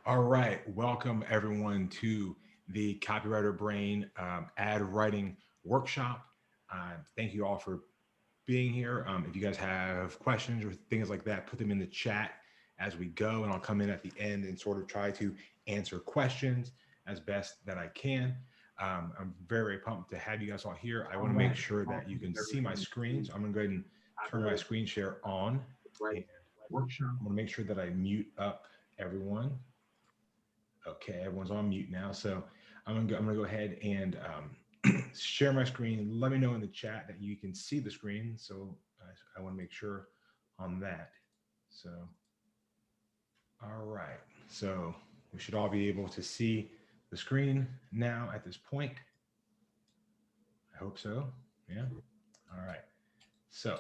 All right, welcome everyone to the Copywriter Brain ad writing workshop. Thank you all for being here. If you guys have questions or things like that, put them in the chat as we go, and I'll come in at the end and sort of try to answer questions as best that I can. I'm very, very pumped to have you guys all here. I want to make sure that you can see my screen, so I'm going to go ahead and turn my screen share on, and I'm going to make sure that I mute up everyone. Okay, everyone's on mute now. So I'm gonna go ahead and share my screen. Let me know in the chat that you can see the screen. So I want to make sure on that. So all right. So we should all be able to see the screen now at this point. I hope so. Yeah. All right. So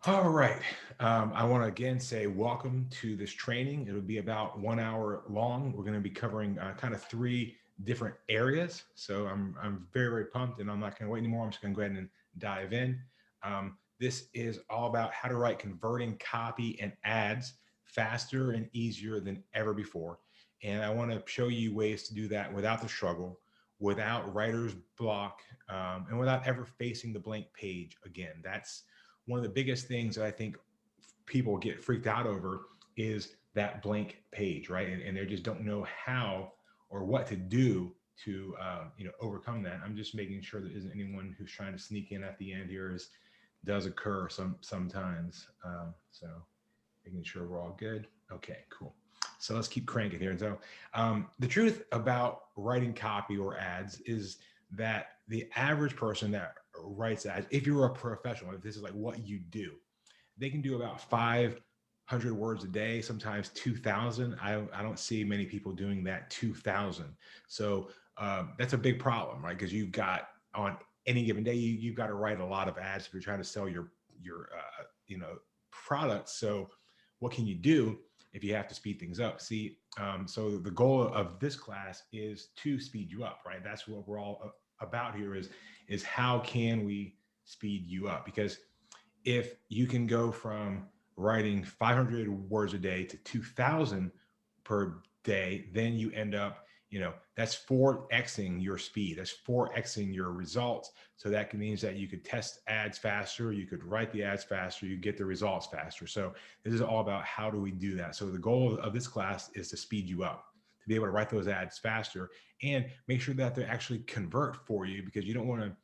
all right. I want to again say welcome to this training. It'll be about 1 hour long. We're going to be covering kind of three different areas. So I'm very, very pumped, and I'm not going to wait anymore. I'm just going to go ahead and dive in. This is all about how to write converting copy and ads faster and easier than ever before. And I want to show you ways to do that without the struggle, without writer's block, and without ever facing the blank page again. That's one of the biggest things that I think people get freaked out over is that blank page, right? And they just don't know how or what to do to overcome that. I'm just making sure there isn't anyone who's trying to sneak in at the end here. Is does occur sometimes. So making sure we're all good. Okay, cool. So let's keep cranking here. And so the truth about writing copy or ads is that the average person that writes ads, if you're a professional, if this is like what you do, they can do about 500 words a day, sometimes 2,000. I don't see many people doing that 2,000. So that's a big problem, right? Because you've got on any given day, you've got to write a lot of ads if you're trying to sell your products. So what can you do if you have to speed things up? See, so the goal of this class is to speed you up, right? That's what we're all about here is how can we speed you up? Because if you can go from writing 500 words a day to 2,000 per day, then you end up, that's 4xing your speed. That's 4xing your results. So that means that you could test ads faster, you could write the ads faster, you get the results faster. So this is all about how do we do that. So the goal of this class is to speed you up, to be able to write those ads faster and make sure that they actually convert for you, because you don't want to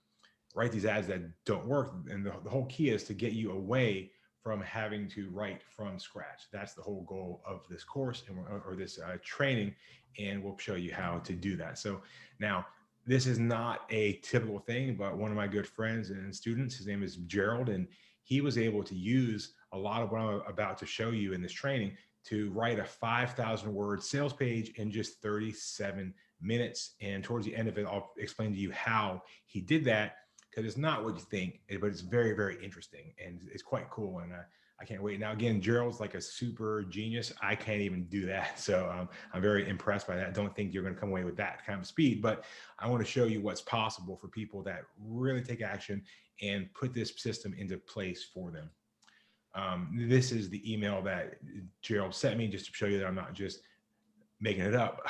write these ads that don't work. And the whole key is to get you away from having to write from scratch. That's the whole goal of this course or this training, and we'll show you how to do that. So now, this is not a typical thing, but one of my good friends and students, his name is Gerald, and he was able to use a lot of what I'm about to show you in this training to write a 5,000 word sales page in just 37 minutes. And towards the end of it, I'll explain to you how he did that, because it's not what you think, but it's very, very interesting and it's quite cool. And I can't wait. Now, again, Gerald's like a super genius. I can't even do that. So I'm very impressed by that. Don't think you're going to come away with that kind of speed, but I want to show you what's possible for people that really take action and put this system into place for them. This is the email that Gerald sent me just to show you that I'm not just making it up.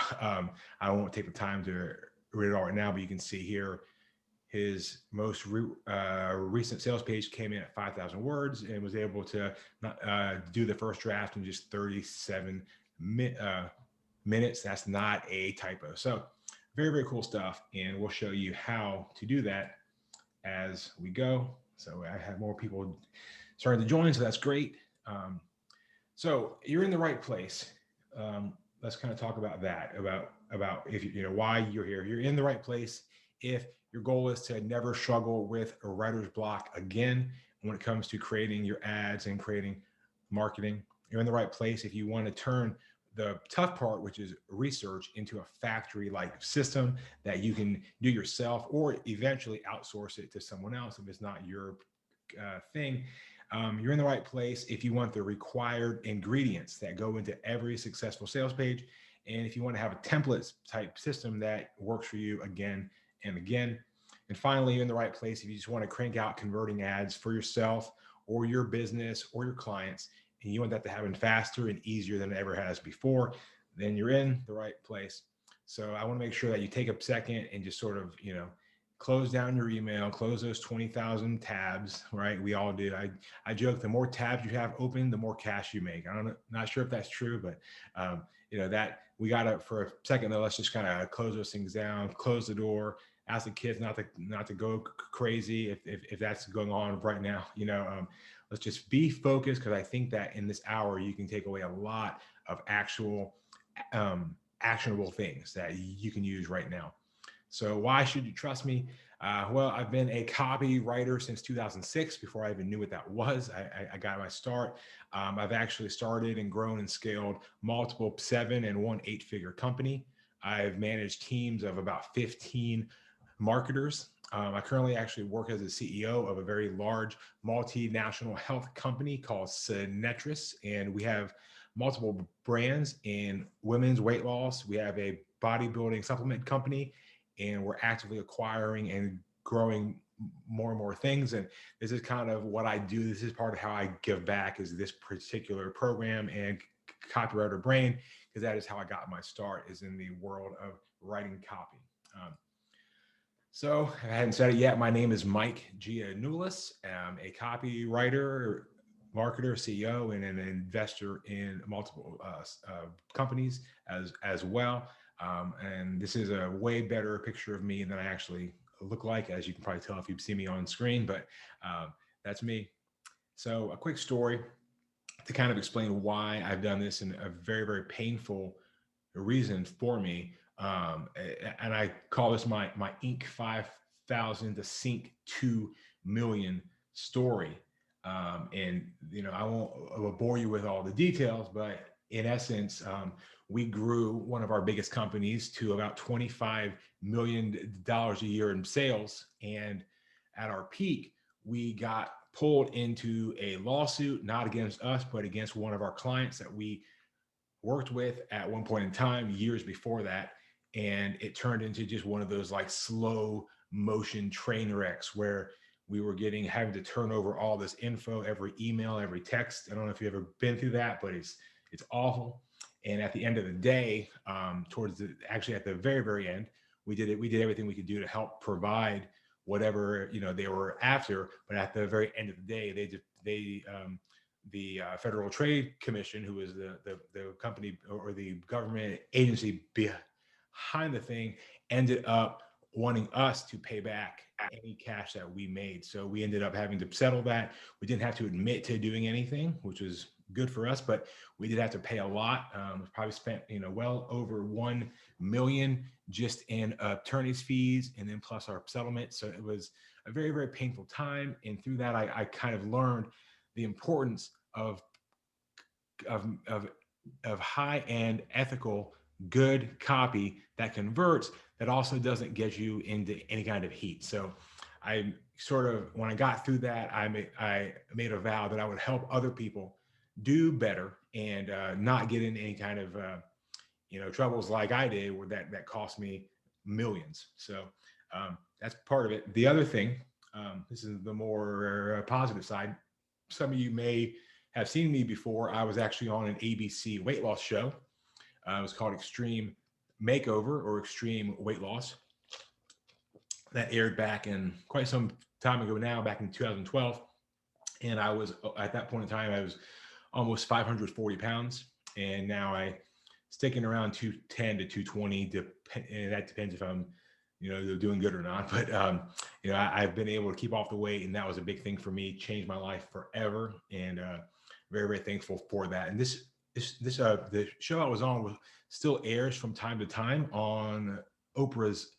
I won't take the time to read it all right now, but you can see here his most recent sales page came in at 5,000 words and was able to do the first draft in just 37 minutes. That's not a typo. So very, very cool stuff. And we'll show you how to do that as we go. So I have more people starting to join, so that's great. So you're in the right place. Let's kind of talk about that, about if why you're here. You're in the right place if your goal is to never struggle with a writer's block again when it comes to creating your ads and creating marketing. You're in the right place if you want to turn the tough part, which is research, into a factory-like system that you can do yourself or eventually outsource it to someone else if it's not your thing. You're in the right place if you want the required ingredients that go into every successful sales page. And if you want to have a template type system that works for you again and again. And finally, you're in the right place if you just want to crank out converting ads for yourself or your business or your clients, and you want that to happen faster and easier than it ever has before. then you're in the right place. So I want to make sure that you take a second and just sort of, close down your email, close those 20,000 tabs, right? We all do. I joke, the more tabs you have open, the more cash you make. I don't know, not sure if that's true, but that we got to, for a second though, let's just kind of close those things down, close the door, ask the kids not to go crazy if that's going on right now. Let's just be focused, because I think that in this hour you can take away a lot of actual actionable things that you can use right now. So why should you trust me? Well, I've been a copywriter since 2006. Before I even knew what that was, I got my start. I've actually started and grown and scaled multiple 7 and 1 8-figure company. I've managed teams of about 15 marketers. I currently actually work as a CEO of a very large multinational health company called Synetris, and we have multiple brands in women's weight loss. We have a bodybuilding supplement company, and we're actively acquiring and growing more and more things. And this is kind of what I do. This is part of how I give back, is this particular program and Copywriter Brain, because that is how I got my start, is in the world of writing copy. So I hadn't said it yet. My name is Mike Giannoulis. I'm a copywriter, marketer, CEO, and an investor in multiple companies as well. And this is a way better picture of me than I actually look like, as you can probably tell if you see me on screen, but that's me. So a quick story to kind of explain why I've done this, and a very, very painful reason for me. And I call this my Inc. 5,000 to Sync 2 million story. And I won't bore you with all the details, but in essence, we grew one of our biggest companies to about $25 million a year in sales. And at our peak, we got pulled into a lawsuit, not against us, but against one of our clients that we worked with at one point in time, years before that. And it turned into just one of those like slow motion train wrecks, where we were having to turn over all this info, every email, every text. I don't know if you've ever been through that, but it's awful. And at the end of the day, actually at the very, very end, we did everything we could do to help provide whatever they were after. But at the very end of the day, the Federal Trade Commission, who is the company or the government agency behind the thing, ended up wanting us to pay back any cash that we made. So we ended up having to settle that. We didn't have to admit to doing anything, which was good for us, but we did have to pay a lot. We probably spent well over 1 million just in attorney's fees, and then plus our settlement. So it was a very, very painful time. And through that, I kind of learned the importance of high-end, ethical, good copy that converts, that also doesn't get you into any kind of heat. So I sort of, when I got through that, I made a vow that I would help other people do better, and not get in any kind of troubles like I did, where that cost me millions. So that's part of it. The other thing, this is the more positive side. Some of you may have seen me before. I was actually on an ABC weight loss show. It was called Extreme Makeover, or Extreme Weight Loss. That aired back in quite some time ago now, back in 2012. And I was, at that point in time, I was almost 540 pounds. And now I sticking around 210 to 220. And that depends if I'm doing good or not. But I've been able to keep off the weight, and that was a big thing for me. Changed my life forever, and very, very thankful for that. And the show I was on still airs from time to time on Oprah's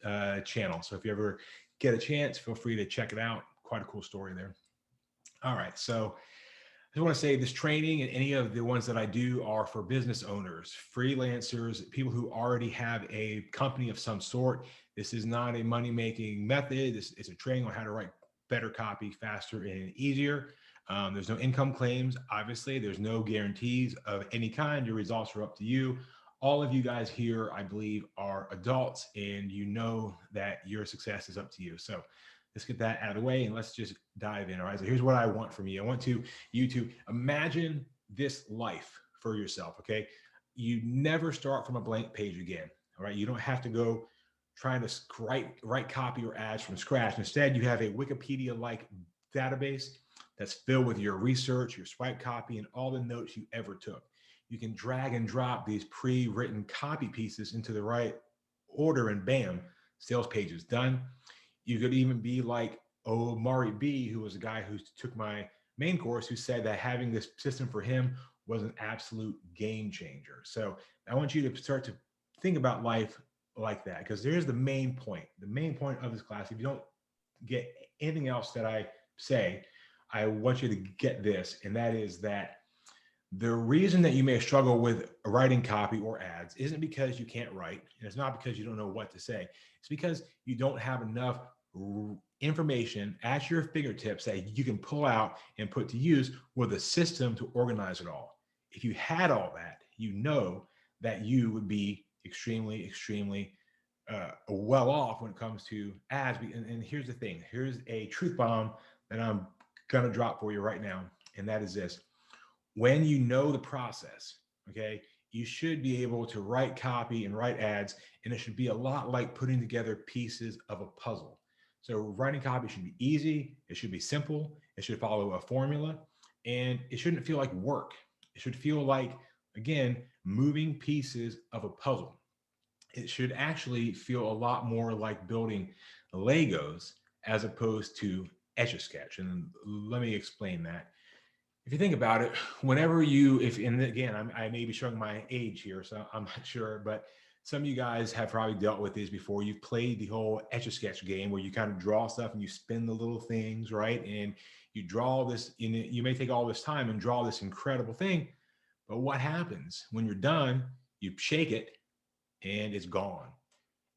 channel. So if you ever get a chance, feel free to check it out. Quite a cool story there. All right, so I just want to say this training and any of the ones that I do are for business owners, freelancers, people who already have a company of some sort. This is not a money-making method. This is a training on how to write better copy faster and easier. There's no income claims. Obviously, there's no guarantees of any kind. Your results are up to you. All of you guys here, I believe, are adults, and you know that your success is up to you. So let's get that out of the way, and let's just dive in. All right. So here's what I want from you. I want you to imagine this life for yourself. Okay. you never start from a blank page again. All right. You don't have to go trying to write copy or ads from scratch. Instead, you have a Wikipedia like database that's filled with your research, your swipe copy, and all the notes you ever took. You can drag and drop these pre written copy pieces into the right order, and bam, sales page is done. You could even be like Omari B, who was a guy who took my main course, who said that having this system for him was an absolute game changer. So I want you to start to think about life like that, because there's the main point. The main point of this class, if you don't get anything else that I say, I want you to get this, and that is that the reason that you may struggle with writing copy or ads isn't because you can't write, and it's not because you don't know what to say. It's because you don't have enough information at your fingertips that you can pull out and put to use with a system to organize it all. If you had all that, you know that you would be extremely, extremely well off when it comes to ads. And here's the thing, here's a truth bomb that I'm going to drop for you right now. And that is this: when you know the process, okay, you should be able to write copy and write ads, and it should be a lot like putting together pieces of a puzzle. So writing copy should be easy, it should be simple, it should follow a formula, and it shouldn't feel like work. It should feel like, again, moving pieces of a puzzle. It should actually feel a lot more like building Legos as opposed to Etch a Sketch. And let me explain that. If you think about it, whenever you, if, and again, I may be showing my age here, so I'm not sure, but some of you guys have probably dealt with this before. You've played the whole Etch a Sketch game where you kind of draw stuff and you spin the little things, right? And you draw this, in it, you may take all this time and draw this incredible thing, but what happens when you're done? You shake it and it's gone.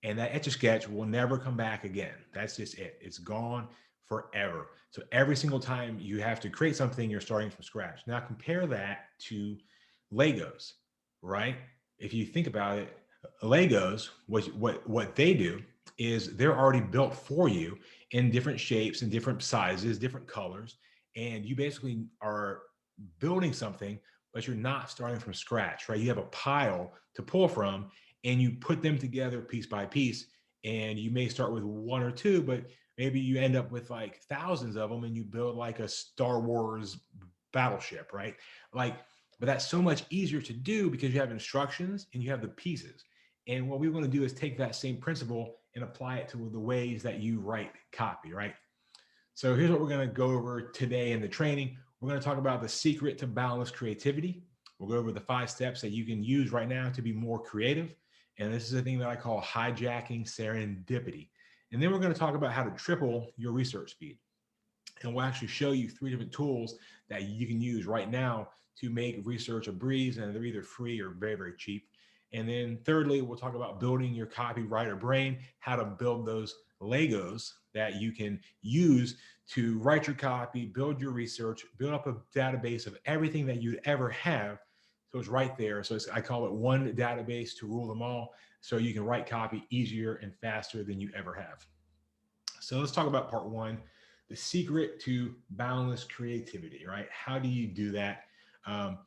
And that Etch a Sketch will never come back again. That's just it. It's gone forever. So every single time you have to create something, you're starting from scratch. Now compare that to Legos, right? If you think about it, Legos, what they do is they're already built for you in different shapes and different sizes, different colors, and you basically are building something, but you're not starting from scratch, right? You have a pile to pull from, and you put them together piece by piece, and you may start with one or two, but maybe you end up with like thousands of them, and you build like a Star Wars battleship, right? Like, but that's so much easier to do because you have instructions and you have the pieces. And what we want to do is take that same principle and apply it to the ways that you write copy, right? So here's what we're going to go over today in the training. We're going to talk about the secret to boundless creativity. We'll go over the 5 steps that you can use right now to be more creative. And this is a thing that I call hijacking serendipity. And then we're going to talk about how to triple your research speed. And we'll actually show you 3 different tools that you can use right now to make research a breeze, and they're either free or very, very cheap. And then thirdly, we'll talk about building your copywriter brain, how to build those Legos that you can use to write your copy, build your research, build up a database of everything that you'd ever have. So it's right there. So I call it one database to rule them all. So you can write copy easier and faster than you ever have. So let's talk about part 1, the secret to boundless creativity, right? How do you do that? Well,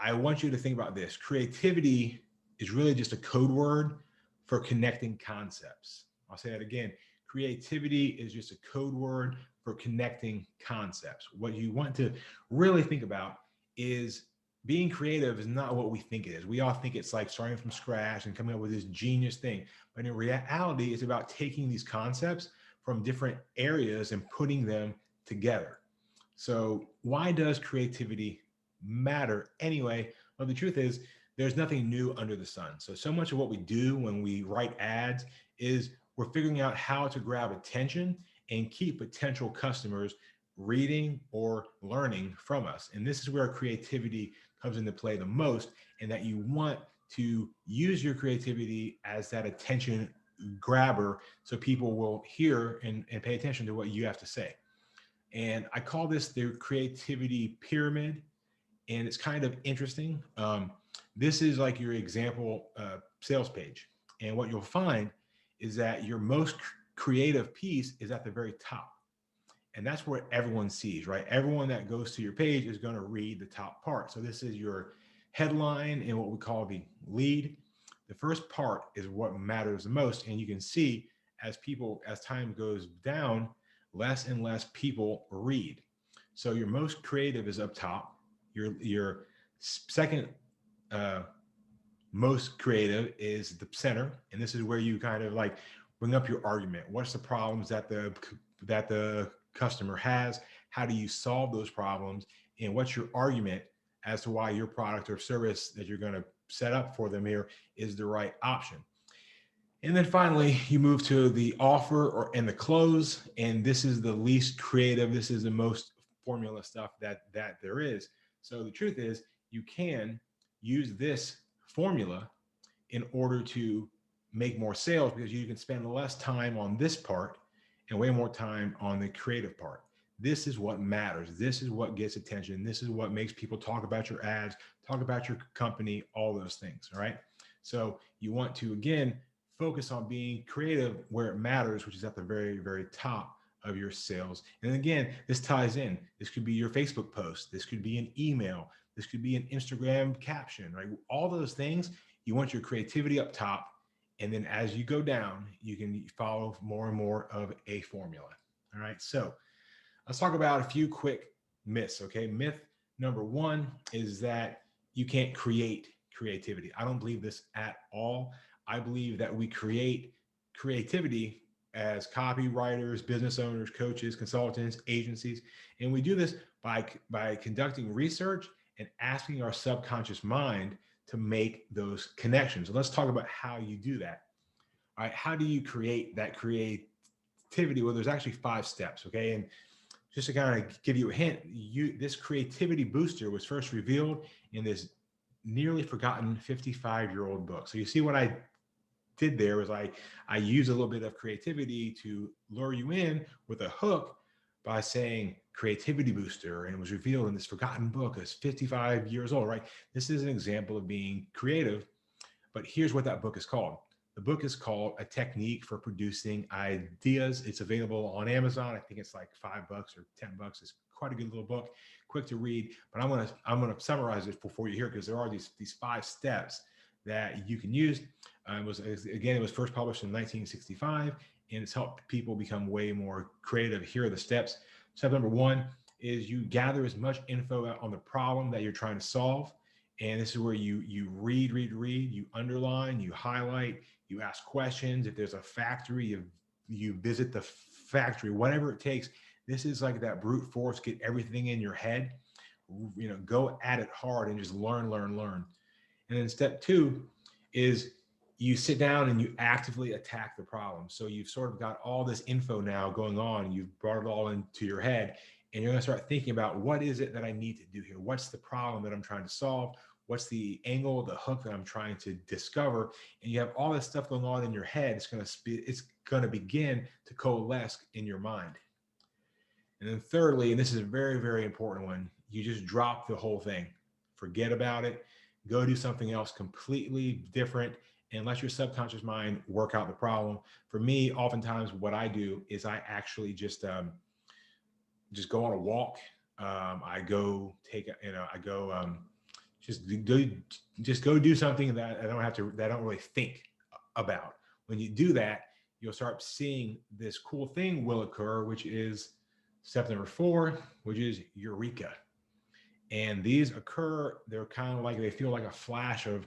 I want you to think about this. Creativity is really just a code word for connecting concepts. I'll say that again. Creativity is just a code word for connecting concepts. What you want to really think about is being creative is not what we think it is. We all think it's like starting from scratch and coming up with this genius thing. But in reality, it's about taking these concepts from different areas and putting them together. So why does creativity matter anyway? Well, the truth is there's nothing new under the sun. So much of what we do when we write ads is we're figuring out how to grab attention and keep potential customers reading or learning from us. And this is where creativity comes into play the most, and that you want to use your creativity as that attention grabber so people will hear and pay attention to what you have to say. And I call this the creativity pyramid, and it's kind of interesting. This is like your example sales page, and what you'll find is that your most creative piece is at the very top, and that's where everyone sees, right? Everyone that goes to your page is going to read the top part. So this is your headline and what we call the lead. The first part is what matters the most. And you can see as time goes down, less and less people read. So your most creative is up top. Your second uh, most creative is the center, and this is where you kind of like bring up your argument. What's the problems that the customer has? How do you solve those problems? And what's your argument as to why your product or service that you're going to set up for them here is the right option? And then finally, you move to the offer or and the close, and this is the least creative. This is the most formula stuff that there is. So the truth is, you can use this formula in order to make more sales because you can spend less time on this part and way more time on the creative part. This is what matters. This is what gets attention. This is what makes people talk about your ads, talk about your company, all those things. All right. So you want to, again, focus on being creative where it matters, which is at the very, very top of your sales. And again, this ties in. This could be your Facebook post. This could be an email. This could be an Instagram caption, right? All those things, you want your creativity up top. And then as you go down, you can follow more and more of a formula. All right. So let's talk about a few quick myths. Okay. Myth number one is that you can't create creativity. I don't believe this at all. I believe that we create creativity as copywriters, business owners, coaches, consultants, agencies, and we do this by conducting research and asking our subconscious mind to make those connections. So let's talk about how you do that. All right, how do you create that creativity? Well, there's actually 5 steps, okay? And just to kind of give you a hint, this creativity booster was first revealed in this nearly forgotten 55-year-old book. So you see what I did there was I used a little bit of creativity to lure you in with a hook by saying creativity booster, and it was revealed in this forgotten book that's 55 years old, right? This is an example of being creative, but here's what that book is called. The book is called A Technique for Producing Ideas. It's available on Amazon. I think it's like $5 or $10. It's quite a good little book, quick to read. But I'm gonna summarize it for you here because there are these 5 steps that you can use. It was first published in 1965, and it's helped people become way more creative. Here are the steps. Step number 1 is you gather as much info on the problem that you're trying to solve. And this is where you read, you underline, you highlight, you ask questions. If there's a factory, you visit the factory, whatever it takes. This is like that brute force, get everything in your head, go at it hard and just learn. And then step 2 is you sit down and you actively attack the problem. So you've sort of got all this info now going on. You've brought it all into your head, and you're going to start thinking about what is it that I need to do here? What's the problem that I'm trying to solve? What's the angle, the hook that I'm trying to discover? And you have all this stuff going on in your head. It's going to begin to coalesce in your mind. And then thirdly, and this is a very, very important one, you just drop the whole thing. Forget about it. Go do something else completely different and let your subconscious mind work out the problem. For me, oftentimes what I do is I actually just go on a walk. I go take, I go just go do something that I don't really think about. When you do that, you'll start seeing this cool thing will occur, which is step number 4, which is eureka. And these occur, they're kind of like, they feel like a flash of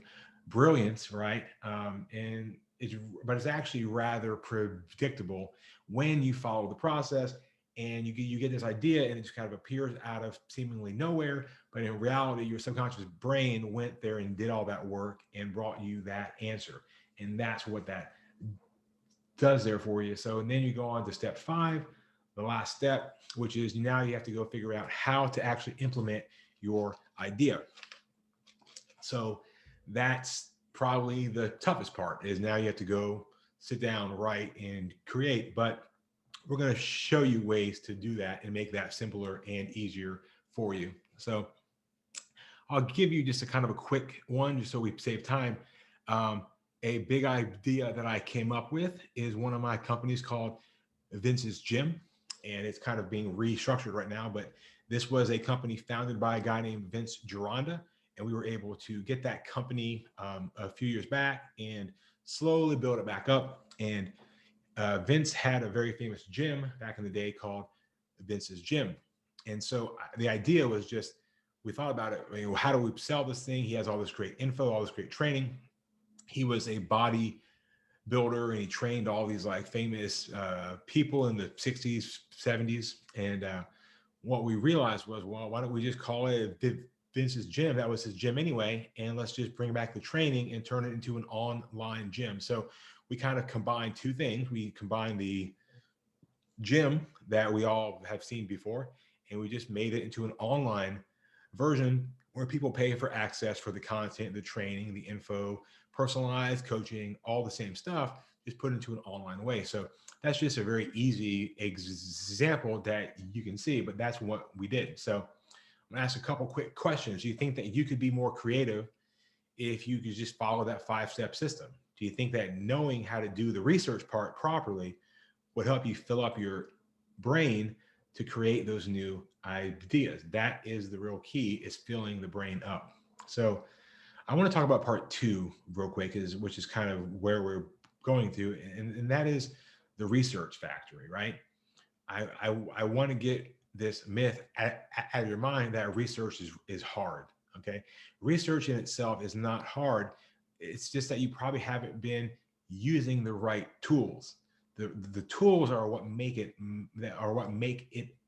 brilliance, right? But it's actually rather predictable when you follow the process and you get this idea and it just kind of appears out of seemingly nowhere. But in reality, your subconscious brain went there and did all that work and brought you that answer. And that's what that does there for you. So and then you go on to step 5, the last step, which is now you have to go figure out how to actually implement your idea. So that's probably the toughest part, is now you have to go sit down, write, and create. But we're going to show you ways to do that and make that simpler and easier for you. So I'll give you just a kind of a quick one, just so we save time. A big idea that I came up with is one of my companies called Vince's Gym, and it's kind of being restructured right now. But this was a company founded by a guy named Vince Gironda. and we were able to get that company a few years back and slowly build it back up. And Vince had a very famous gym back in the day called Vince's Gym. And so the idea was just, we thought about it, how do we sell this thing? He has all this great info, all this great training. He was a body builder, and he trained all these like famous people in the 60s, 70s. And what we realized was, well, why don't we just call it Vince's Gym? That was his gym anyway. And let's just bring back the training and turn it into an online gym. So we kind of combined two things. We combined the gym that we all have seen before, and we just made it into an online version where people pay for access for the content, the training, the info, personalized coaching, all the same stuff, just put into an online way. So that's just a very easy example that you can see, but that's what we did. So I'm gonna ask a couple quick questions. Do you think that you could be more creative if you could just follow that 5-step system? Do you think that knowing how to do the research part properly would help you fill up your brain to create those new ideas? That is the real key, is filling the brain up. So I want to talk about part two real quick, which is kind of where we're going to, and that is the research factory, right? I want to get this myth out of your mind that research is hard. Okay, research in itself is not hard. It's just that you probably haven't been using the right tools. The tools are what make it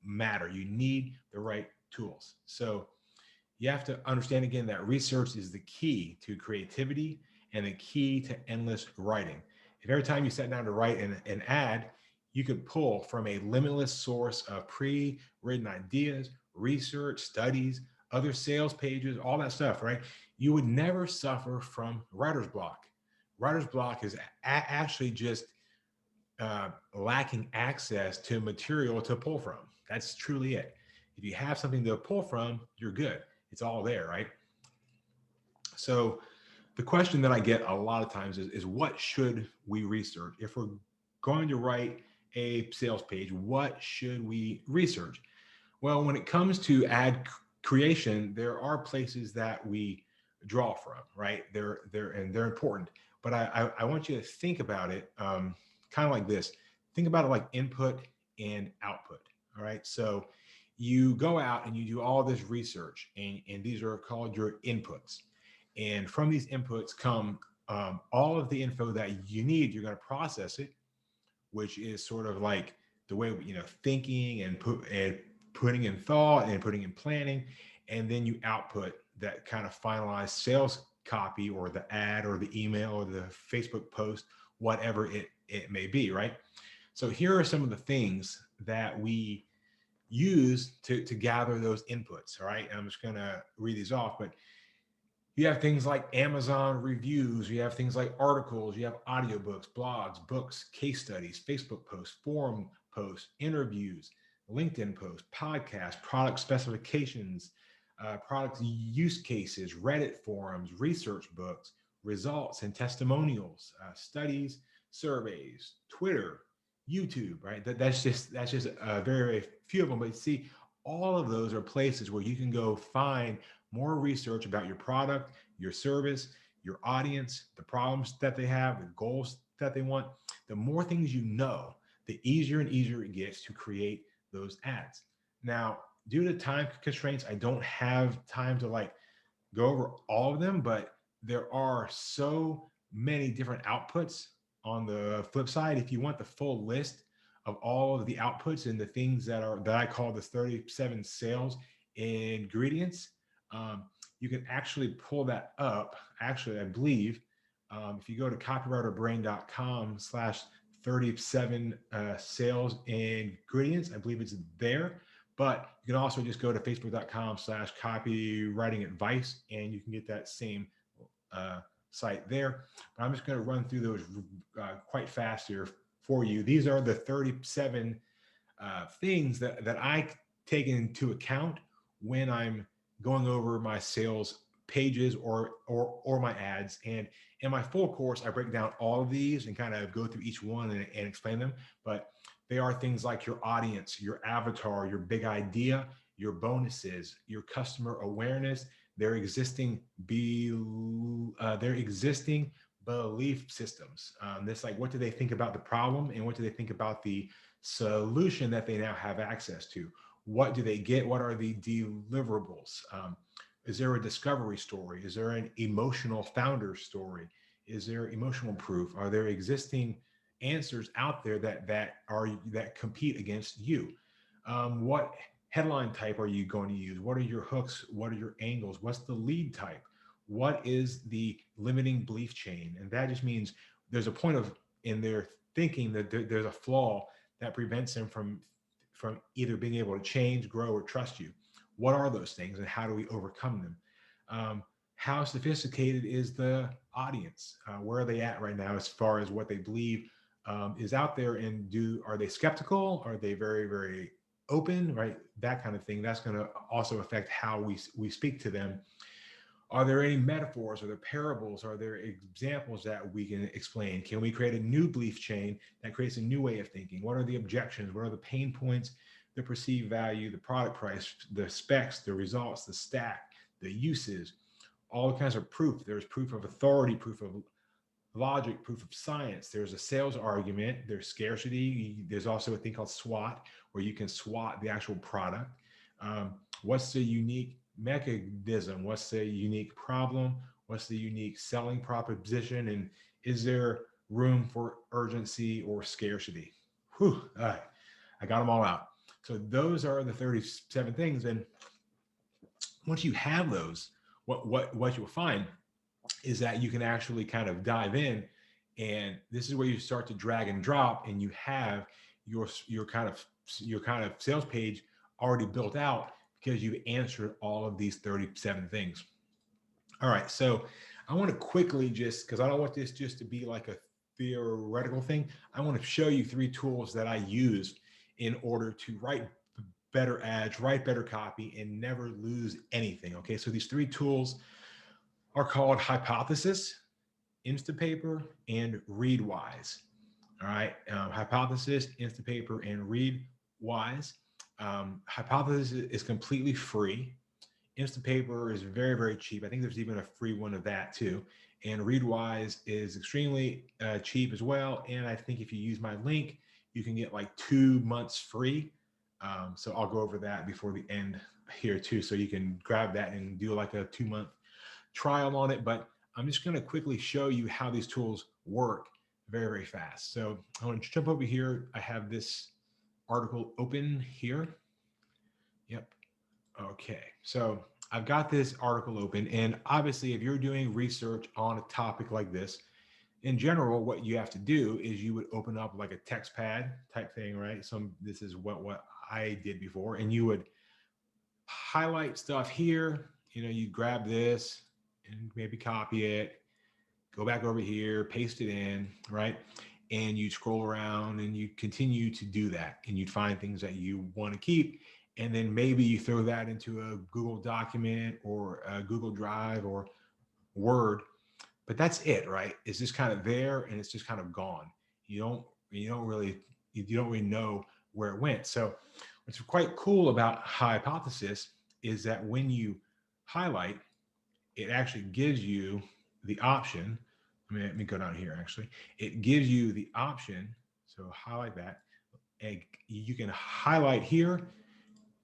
matter. You need the right tools. So you have to understand again that research is the key to creativity and the key to endless writing. If every time you sat down to write an ad, you could pull from a limitless source of pre-written ideas, research, studies, other sales pages, all that stuff, right? You would never suffer from writer's block. Writer's block is actually just lacking access to material to pull from. That's truly it. If you have something to pull from, you're good. It's all there, right? So the question that I get a lot of times is what should we research? If we're going to write a sales page, what should we research? Well, when it comes to ad creation, there are places that we draw from, right? They're important. But I want you to think about it kind of like this. Think about it like input and output. All right. So you go out and you do all this research, and these are called your inputs. And from these inputs come all of the info that you need. You're going to process it, which is sort of like the way, thinking and putting in thought and putting in planning, and then you output that kind of finalized sales copy or the ad or the email or the Facebook post, whatever it may be, right? So here are some of the things that we use to gather those inputs. All right, and I'm just going to read these off, but you have things like Amazon reviews, you have things like articles, you have audiobooks, blogs, books, case studies, Facebook posts, forum posts, interviews, LinkedIn posts, podcasts, product specifications, product use cases, Reddit forums, research books, results and testimonials, studies, surveys, Twitter, YouTube, right? That's just very, very few of them. But see, all of those are places where you can go find more research about your product, your service, your audience, the problems that they have, the goals that they want. The more things you know, the easier and easier it gets to create those ads. Now, due to time constraints, I don't have time to like go over all of them, but there are so many different outputs. On the flip side, if you want the full list of all of the outputs and the things that I call the 37 sales ingredients, you can actually pull that up. Actually, I believe if you go to copywriterbrain.com/37 sales ingredients, I believe it's there. But you can also just go to facebook.com/copywriting advice, and you can get that same site there. But I'm just going to run through those quite fast here for you. These are the 37 things that I take into account when I'm going over my sales pages or my ads. And in my full course, I break down all of these and kind of go through each one and explain them. But they are things like your audience, your avatar, your big idea, your bonuses, your customer awareness, their existing be their existing belief systems. This like what do they think about the problem and what do they think about the solution that they now have access to? What do they get? What are the deliverables? Is there a discovery story? Is there an emotional founder story? Is there emotional proof? Are there existing answers out there that compete against you? What headline type are you going to use? What are your hooks? What are your angles? What's the lead type? What is the limiting belief chain? And that just means there's a point of in their thinking that there's a flaw that prevents them from either being able to change, grow, or trust you. What are those things, and how do we overcome them? How sophisticated is the audience? Where are they at right now as far as what they believe is out there? And are they skeptical? Are they very, very open? Right, that kind of thing. That's going to also affect how we speak to them. Are there any metaphors? Are there parables? Are there examples that we can explain? Can we create a new belief chain that creates a new way of thinking? What are the objections? What are the pain points? The perceived value, the product price, the specs, the results, the stack, the uses, all kinds of proof. There's proof of authority, proof of logic, proof of science. There's a sales argument. There's scarcity. There's also a thing called SWOT, where you can SWOT the actual product. What's the unique mechanism? What's the unique problem? What's the unique selling proposition? And is there room for urgency or scarcity? Whew, all right. I got them all out. So those are the 37 things. And once you have those, what you'll find is that you can actually kind of dive in, and this is where you start to drag and drop, and you have your kind of sales page already built out because you've answered all of these 37 things. All right, so I want to quickly, just because I don't want this just to be like a theoretical thing, I want to show you 3 tools that I use in order to write better ads, write better copy, and never lose anything. Okay, so these 3 tools are called Hypothesis, Instapaper, and Readwise. All right, Hypothesis, Instapaper, and Readwise. Hypothesis is completely free. Instapaper is very, very cheap. I think there's even a free one of that too. And Readwise is extremely cheap as well. And I think if you use my link, you can get like 2 months free. So I'll go over that before the end here too. So you can grab that and do like a 2-month trial on it. But I'm just going to quickly show you how these tools work very, very fast. So I want to jump over here. I have this article open here. Yep. Okay, so I've got this article open, and obviously, if you're doing research on a topic like this, in general, what you have to do is you would open up like a text pad type thing, right? So this is what I did before, and you would highlight stuff here. You grab this and maybe copy it, go back over here, paste it in, right? And you scroll around and you continue to do that, and you'd find things that you want to keep. And then maybe you throw that into a Google document or a Google Drive or Word, but that's it, right? It's just kind of there and it's just kind of gone. You don't really know where it went. So what's quite cool about Hypothesis is that when you highlight, it actually gives you the option. Let me go down here. Actually, it gives you the option. So highlight that, and you can highlight here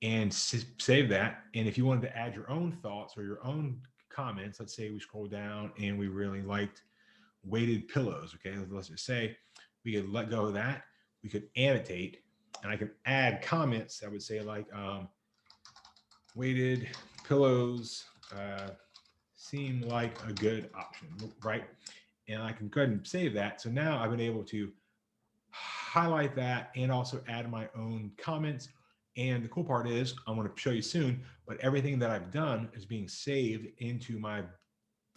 and save that. And if you wanted to add your own thoughts or your own comments, let's say we scroll down and we really liked weighted pillows. Okay, let's just say we could let go of that. We could annotate, and I can add comments that would say like weighted pillows seem like a good option, right? And I can go ahead and save that. So now I've been able to highlight that and also add my own comments. And the cool part is, I'm going to show you soon, but everything that I've done is being saved into my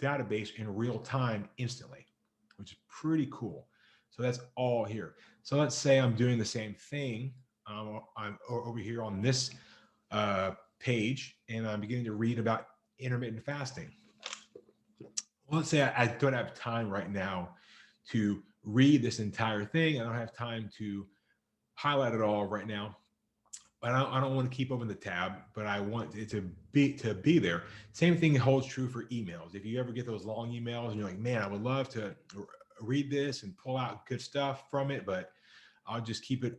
database in real time instantly, which is pretty cool. So that's all here. So let's say I'm doing the same thing. I'm over here on this page, and I'm beginning to read about intermittent fasting. Well, let's say I don't have time right now to read this entire thing. I don't have time to highlight it all right now. I don't want to keep open the tab, but I want it to be there. Same thing holds true for emails. If you ever get those long emails and you're like, man, I would love to read this and pull out good stuff from it, but I'll just keep it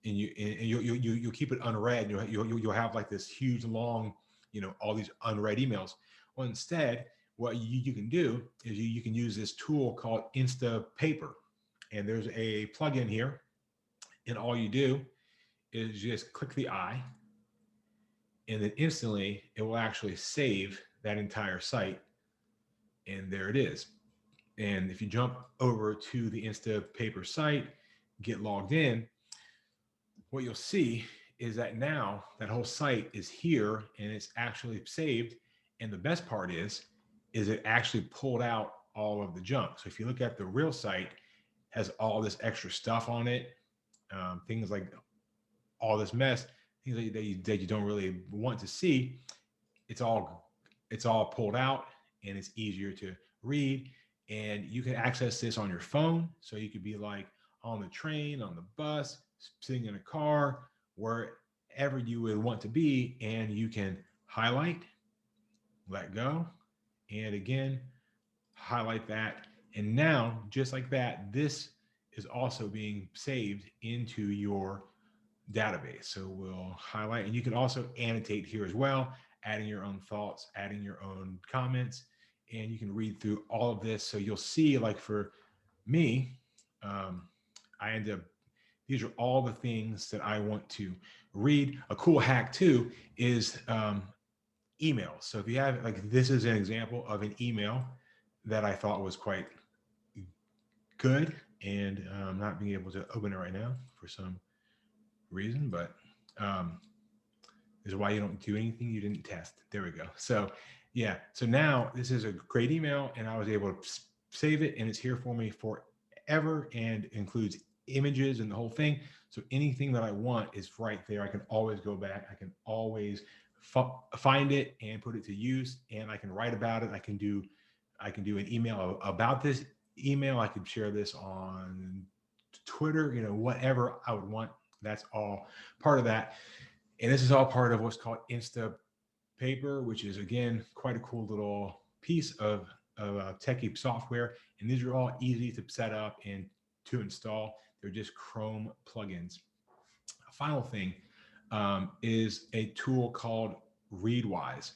you'll keep it unread. You'll have like this huge long, all these unread emails. Well, instead, what you can do is you can use this tool called Instapaper, and there's a plugin here, and all you do is just click the eye, and then instantly it will actually save that entire site, and there it is. And if you jump over to the Instapaper site, get logged in, what you'll see is that now that whole site is here and it's actually saved. And the best part is it actually pulled out all of the junk. So if you look at the real site, has all this extra stuff on it, things like all this mess, things that you don't really want to see. It's all pulled out, and it's easier to read. And you can access this on your phone, so you could be like on the train, on the bus, sitting in a car, wherever you would want to be, and you can highlight, let go, and again highlight that. And now, just like that, this is also being saved into your database. So we'll highlight, and you can also annotate here as well, adding your own thoughts, adding your own comments, and you can read through all of this. So you'll see, like for me, I end up, these are all the things that I want to read. A cool hack too is emails. So if you have, like, this is an example of an email that I thought was quite good, and I'm not being able to open it right now for some reason, but this is why you don't do anything you didn't test. There we go. So yeah, so now this is a great email, and I was able to save it, and it's here for me forever, and includes images and the whole thing. So anything that I want is right there. I can always go back. I can always find it and put it to use, and I can write about it. I can do an email about this email. I could share this on Twitter, whatever I would want. That's all part of that. And this is all part of what's called Instapaper, which is, again, quite a cool little piece of techie software. And these are all easy to set up and to install. They're just Chrome plugins. A final thing is a tool called Readwise.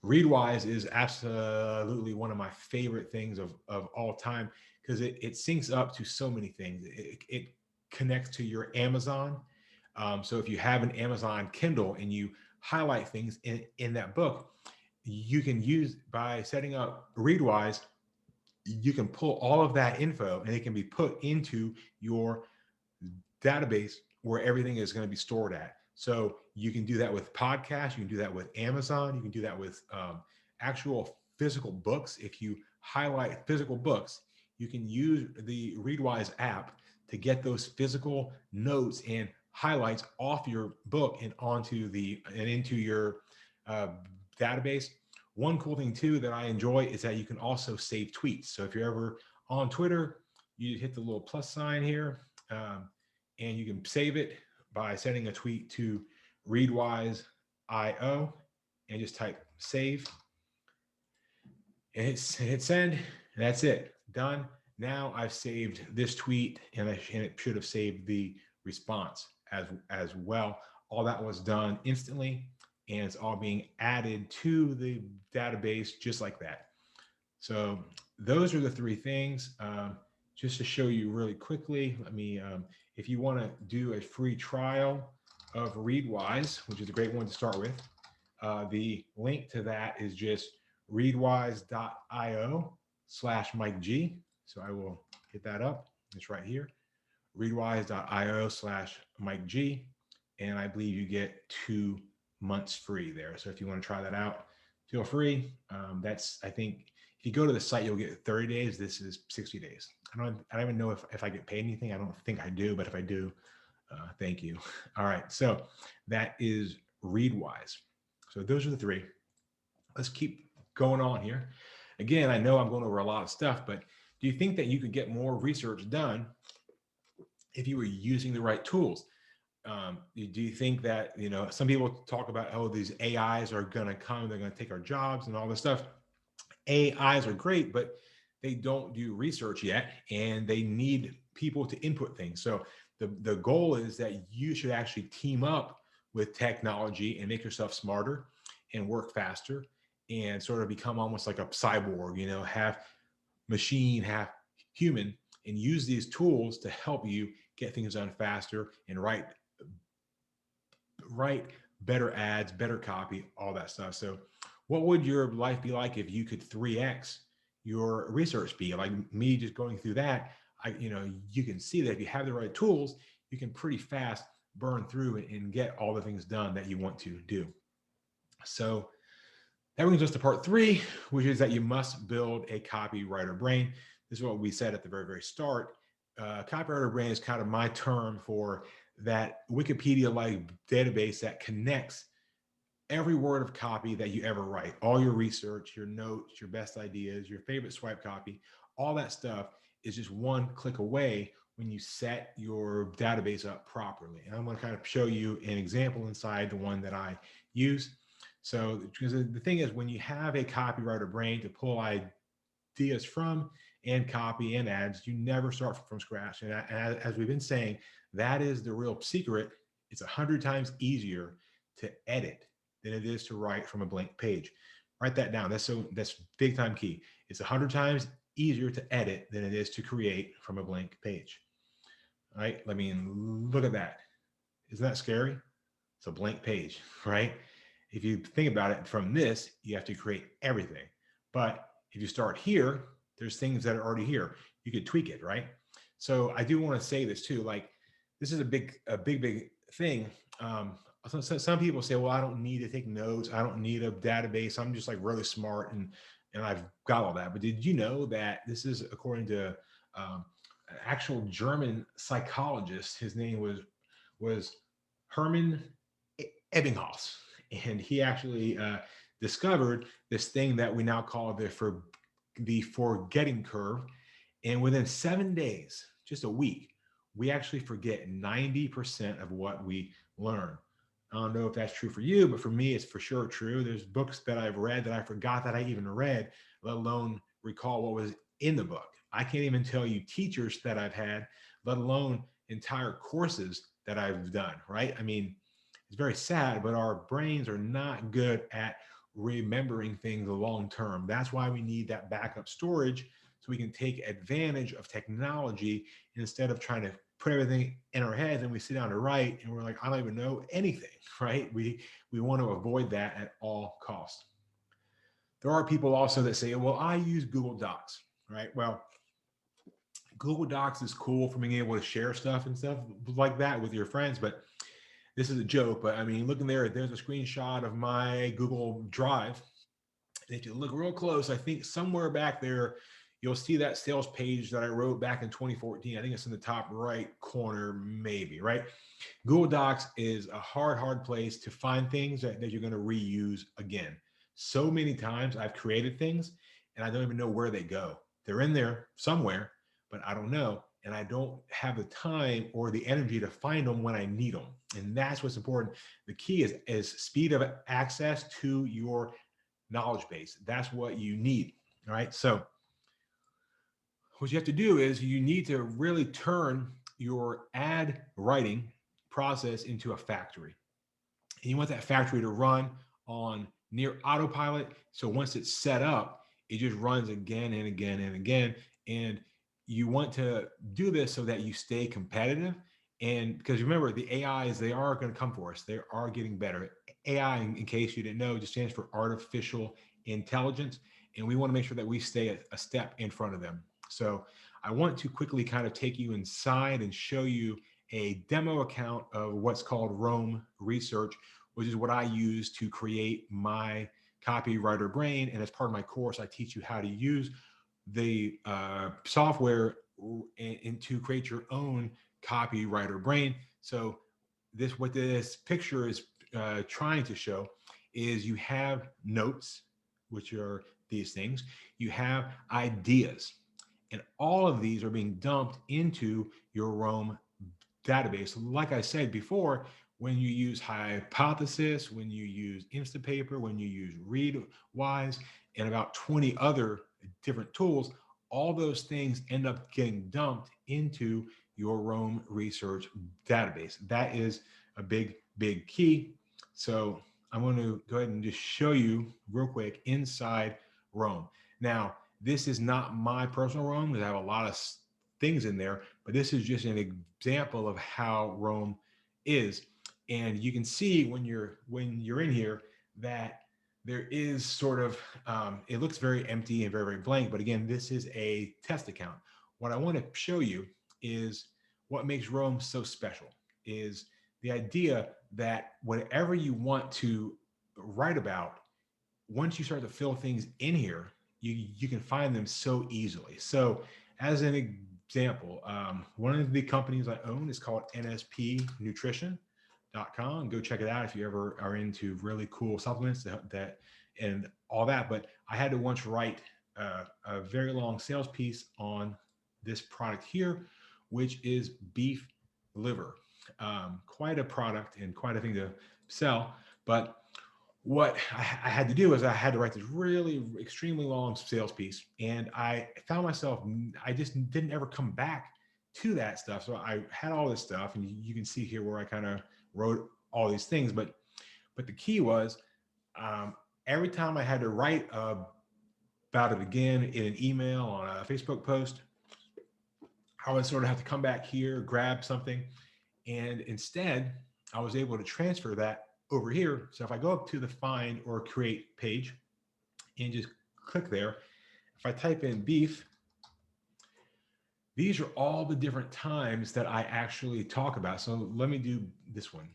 Readwise is absolutely one of my favorite things of all time, because it syncs up to so many things. It connects to your Amazon. So if you have an Amazon Kindle and you highlight things in that book, you can use, by setting up Readwise, you can pull all of that info and it can be put into your database where everything is going to be stored at. So you can do that with podcasts, you can do that with Amazon, you can do that with actual physical books. If you highlight physical books, you can use the Readwise app to get those physical notes and highlights off your book and into your database. One cool thing too that I enjoy is that you can also save tweets. So if you're ever on Twitter, you hit the little plus sign here, and you can save it by sending a tweet to Readwise.io and just type save and hit send. And that's it, done. Now I've saved this tweet, and it should have saved the response as well. All that was done instantly, and it's all being added to the database just like that. So those are the three things. Just to show you really quickly, let me, if you want to do a free trial of Readwise, which is a great one to start with, the link to that is just readwise.io/Mike G. So I will hit that up. It's right here, readwise.io/Mike G. And I believe you get 2 months free there. So if you want to try that out, feel free. That's, I think, if you go to the site, you'll get 30 days. This is 60 days. I don't even know if I get paid anything. I don't think I do, but if I do, thank you. All right. So that is Readwise. So those are the three. Let's keep going on here. Again, I know I'm going over a lot of stuff, but do you think that you could get more research done if you were using the right tools? Do you think that, some people talk about, oh, these AIs are going to come, they're going to take our jobs and all this stuff. AIs are great, but they don't do research yet, and they need people to input things. So the goal is that you should actually team up with technology and make yourself smarter and work faster and sort of become almost like a cyborg, half machine, half human, and use these tools to help you get things done faster and write better ads, better copy, all that stuff. So, what would your life be like if you could 3x your research speed? Like me just going through that, you can see that if you have the right tools, you can pretty fast burn through and get all the things done that you want to do. So, that brings us to part three, which is that you must build a copywriter brain. This is what we said at the very, very start. Copywriter brain is kind of my term for that Wikipedia-like database that connects every word of copy that you ever write, all your research, your notes, your best ideas, your favorite swipe copy, all that stuff is just one click away when you set your database up properly. And I'm going to kind of show you an example inside the one that I use. So, because the thing is, when you have a copywriter brain to pull ideas from and copy and ads, you never start from scratch. And as we've been saying, that is the real secret. It's 100 times easier to edit than it is to write from a blank page. Write that down. That's big time key. It's 100 times easier to edit than it is to create from a blank page. All right. I mean, look at that. Isn't that scary? It's a blank page, right? If you think about it from this, you have to create everything. But if you start here, there's things that are already here. You could tweak it, right? So I do want to say this too. Like, this is a big thing. Some people say, well, I don't need to take notes. I don't need a database. I'm just like really smart and I've got all that. But did you know that this is according to an actual German psychologist? His name was Hermann Ebbinghaus, and he actually discovered this thing that we now call the forgetting curve. And within 7 days, just a week, we actually forget 90% of what we learn. I don't know if that's true for you, but for me, it's for sure true. There's books that I've read that I forgot that I even read, let alone recall what was in the book. I can't even tell you teachers that I've had, let alone entire courses that I've done, right? I mean, it's very sad, but our brains are not good at remembering things long term. That's why we need that backup storage so we can take advantage of technology instead of trying to put everything in our heads and we sit down to write and we're like, I don't even know anything, right? We want to avoid that at all costs. There are people also that say, well, I use Google Docs, right? Well, Google Docs is cool for being able to share stuff and stuff like that with your friends, but this is a joke, but I mean, looking there's a screenshot of my Google Drive. And if you look real close, I think somewhere back there, you'll see that sales page that I wrote back in 2014. I think it's in the top right corner, maybe, right? Google Docs is a hard place to find things that you're going to reuse again. So many times I've created things and I don't even know where they go. They're in there somewhere, but I don't know. And I don't have the time or the energy to find them when I need them. And that's what's important. The key is speed of access to your knowledge base. That's what you need. All right. So what you have to do is you need to really turn your ad writing process into a factory. And you want that factory to run on near autopilot. So once it's set up, it just runs again and again and again. And you want to do this so that you stay competitive. And because remember, the AIs, they are going to come for us. They are getting better. AI, in case you didn't know, just stands for artificial intelligence. And we want to make sure that we stay a step in front of them. So I want to quickly kind of take you inside and show you a demo account of what's called Rome Research, which is what I use to create my copywriter brain. And as part of my course, I teach you how to use the software and to create your own copywriter brain. So what this picture is trying to show is you have notes, which are these things. You have ideas, and all of these are being dumped into your Rome database. Like I said before, when you use Hypothesis, when you use Instapaper, when you use Readwise, and about 20 other different tools, all those things end up getting dumped into your Rome research database. That is a big, big key. So I'm going to go ahead and just show you real quick inside Rome. Now, this is not my personal Rome because I have a lot of things in there, but this is just an example of how Rome is. And you can see when you're in here that there is sort of it looks very empty and very, very blank. But again, this is a test account. What I want to show you is what makes Rome so special is the idea that whatever you want to write about, once you start to fill things in here, you can find them so easily. So as an example, one of the companies I own is called nspnutrition.com. Go check it out if you ever are into really cool supplements that and all that. But I had to once write a very long sales piece on this product here, which is beef liver. Quite a product and quite a thing to sell. But what I had to do is I had to write this really extremely long sales piece, and I found myself I just didn't ever come back to that stuff. So I had all this stuff, and you can see here where I kind of wrote all these things. But the key was every time I had to write about it again in an email on a Facebook post, I would sort of have to come back here, grab something, and instead I was able to transfer that over here. So if I go up to the find or create page and just click there, if I type in beef, these are all the different times that I actually talk about. So let me do this one.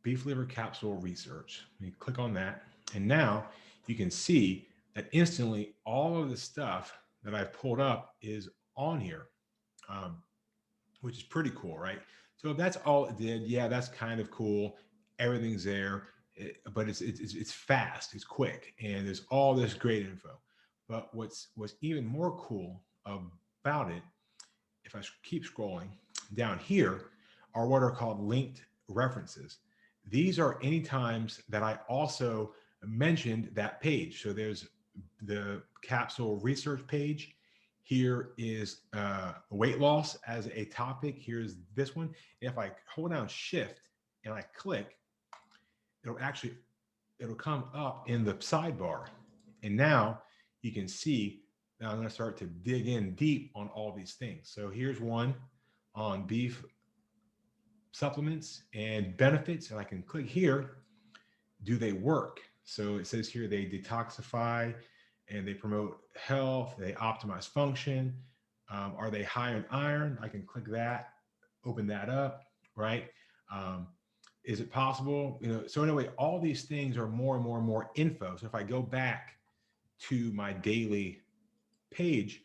Beef liver capsule research. Let me click on that. And now you can see that instantly all of the stuff that I've pulled up is on here, which is pretty cool, right? So if that's all it did, yeah, that's kind of cool. Everything's there, but it's fast, it's quick, and there's all this great info. But what's even more cool about it, if I keep scrolling down here, are what are called linked references. These are any times that I also mentioned that page. So there's the capsule research page. Here is weight loss as a topic. Here's this one. And if I hold down shift and I click, it'll come up in the sidebar. And now you can see, now I'm going to start to dig in deep on all these things. So here's one on beef supplements and benefits. And I can click here. Do they work? So it says here they detoxify and they promote health, they optimize function. Are they high in iron? I can click that, open that up, right? Is it possible? So anyway, all these things are more and more and more info. So if I go back to my daily page,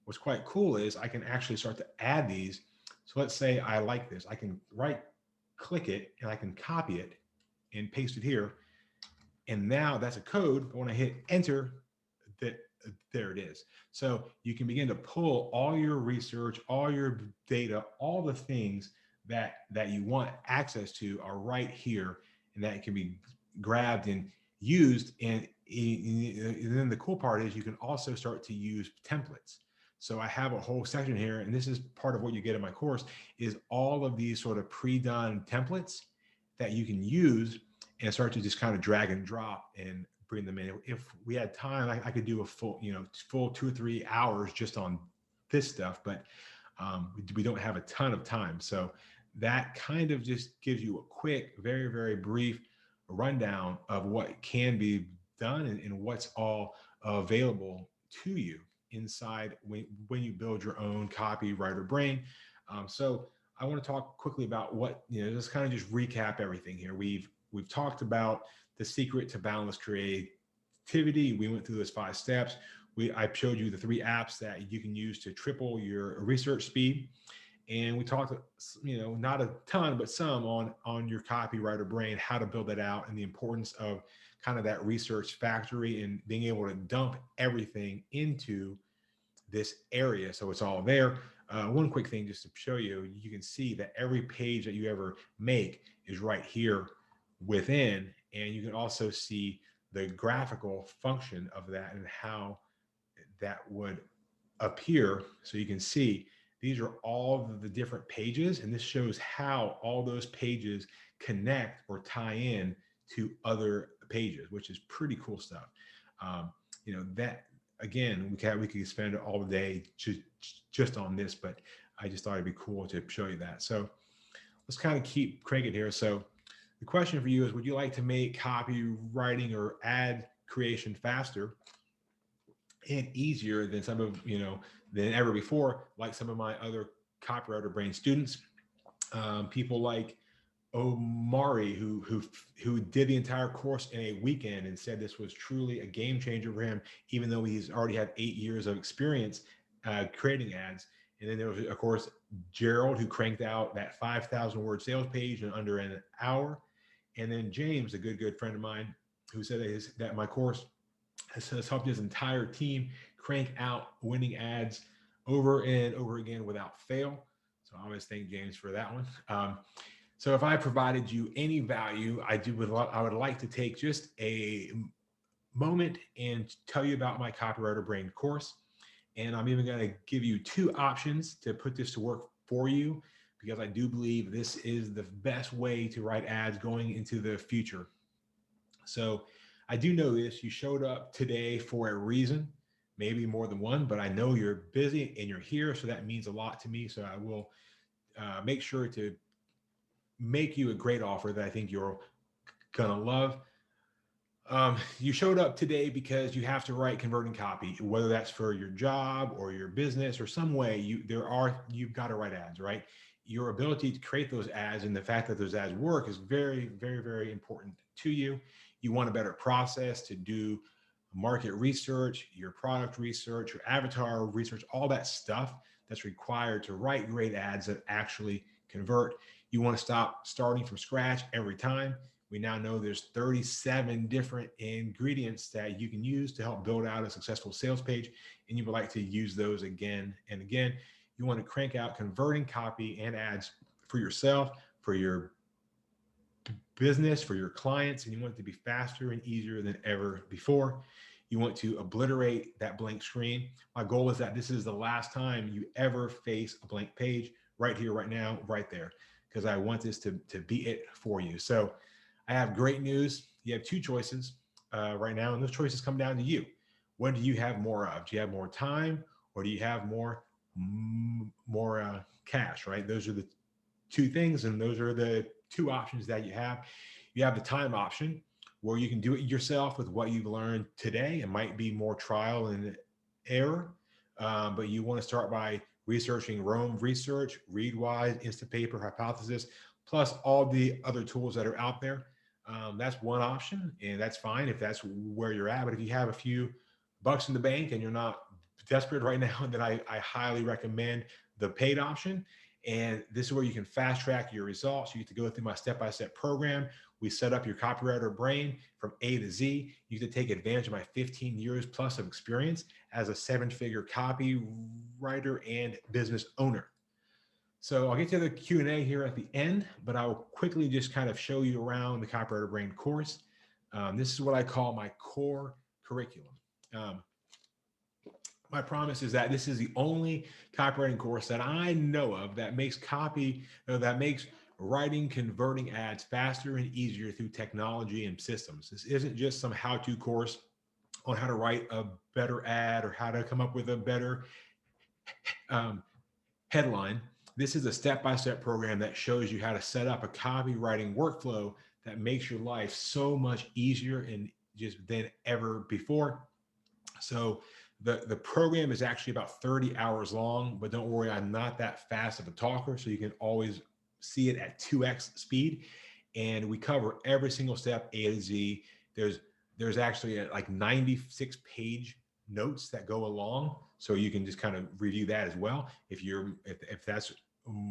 what's quite cool is I can actually start to add these. So let's say I like this. I can right click it and I can copy it and paste it here. And now that's a code. But when I hit enter, that there it is. So you can begin to pull all your research, all your data, all the things that you want access to are right here, and that can be grabbed and used. And then the cool part is you can also start to use templates. So I have a whole section here, and this is part of what you get in my course, is all of these sort of pre-done templates that you can use and start to just kind of drag and drop and bring them in. If we had time, I could do a full 2 or 3 hours just on this stuff, but we don't have a ton of time. So that kind of just gives you a quick, very, very brief rundown of what can be done and what's all available to you inside when you build your own copywriter brain. So I want to talk quickly about what, just kind of just recap everything here. We've talked about the secret to boundless creativity. We went through those 5 steps. I showed you the 3 apps that you can use to triple your research speed. And we talked, not a ton, but some on your copywriter brain, how to build that out, and the importance of kind of that research factory and being able to dump everything into this area so it's all there. One quick thing just to show you, you can see that every page that you ever make is right here within, and you can also see the graphical function of that and how that would appear. So you can see these are all of the different pages, and this shows how all those pages connect or tie in to other pages, which is pretty cool stuff. That again, we could spend all day just on this, but I just thought it'd be cool to show you that. So let's kind of keep cranking here. So the question for you is, would you like to make copywriting or ad creation faster and easier than than ever before, like some of my other copywriter brain students, people like Omari, who did the entire course in a weekend and said this was truly a game changer for him, even though he's already had 8 years of experience creating ads. And then there was, of course, Gerald, who cranked out that 5,000 word sales page in under an hour. And then James, a good friend of mine, who said that my course has helped his entire team crank out winning ads over and over again without fail. So I always thank James for that one. So if I provided you any value, I would like to take just a moment and tell you about my Copywriter Brain course. And I'm even going to give you two options to put this to work for you, because I do believe this is the best way to write ads going into the future. So I do know this. You showed up today for a reason, maybe more than one, but I know you're busy and you're here. So that means a lot to me. So I will make sure to make you a great offer that I think you're gonna love. You showed up today because you have to write converting copy, whether that's for your job or your business or some way. You've got to write ads, right? Your ability to create those ads and the fact that those ads work is very, very, very important to you. You want a better process to do market research, your product research, your avatar research, all that stuff that's required to write great ads that actually convert. You want to stop starting from scratch every time. We now know there's 37 different ingredients that you can use to help build out a successful sales page, and you would like to use those again and again. You want to crank out converting copy and ads for yourself, for your business, for your clients, and you want it to be faster and easier than ever before. You want to obliterate that blank screen. My goal is that this is the last time you ever face a blank page, right here, right now, right there, because I want this to be it for you. So I have great news. You have two choices right now, and those choices come down to you. What do you have more of? Do you have more time, or do you have more cash, right? Those are the two things, and those are the two options that you have. You have the time option, where you can do it yourself with what you've learned today. It might be more trial and error, but you want to start by researching Rome Research, Readwise, Instapaper, Hypothesis, plus all the other tools that are out there. That's one option, and that's fine if that's where you're at. But if you have a few bucks in the bank and you're not desperate right now, then I highly recommend the paid option. And this is where you can fast track your results. You get to go through my step-by-step program. We set up your copywriter brain from A to Z. You get to take advantage of my 15 years plus of experience as a 7-figure copywriter and business owner. So I'll get to the Q&A here at the end, but I'll quickly just kind of show you around the Copywriter Brain course. This is what I call my core curriculum. My promise is that this is the only copywriting course that I know of that makes writing, converting ads faster and easier through technology and systems. This isn't just some how-to course on how to write a better ad or how to come up with a better headline. This is a step-by-step program that shows you how to set up a copywriting workflow that makes your life so much easier and just than ever before. So the program is actually about 30 hours long, but don't worry, I'm not that fast of a talker, so you can always see it at 2x speed. And we cover every single step A to Z. There's actually like 96 page notes that go along, so you can just kind of review that as well if that's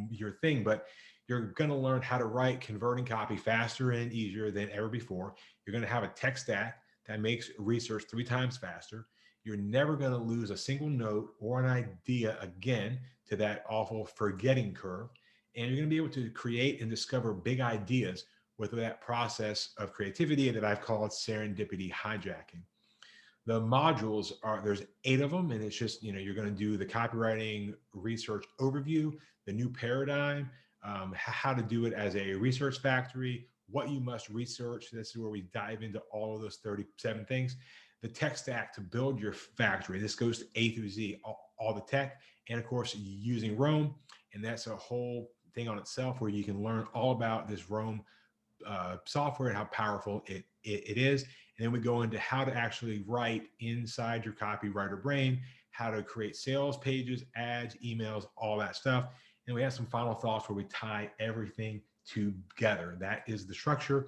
your thing. But you're going to learn how to write converting copy faster and easier than ever before. You're going to have a tech stack that makes research 3 times faster. You're never going to lose a single note or an idea again to that awful forgetting curve. And you're going to be able to create and discover big ideas with that process of creativity that I've called serendipity hijacking. The modules are, there's 8 of them, and it's just, you're going to do the copywriting research overview, the new paradigm, how to do it as a research factory, what you must research. This is where we dive into all of those 37 things. The tech stack to build your factory. This goes to A through Z, all the tech, and of course using Rome. And that's a whole thing on itself where you can learn all about this Rome software and how powerful it is. And then we go into how to actually write inside your copywriter brain, how to create sales pages, ads, emails, all that stuff. And we have some final thoughts where we tie everything together. That is the structure.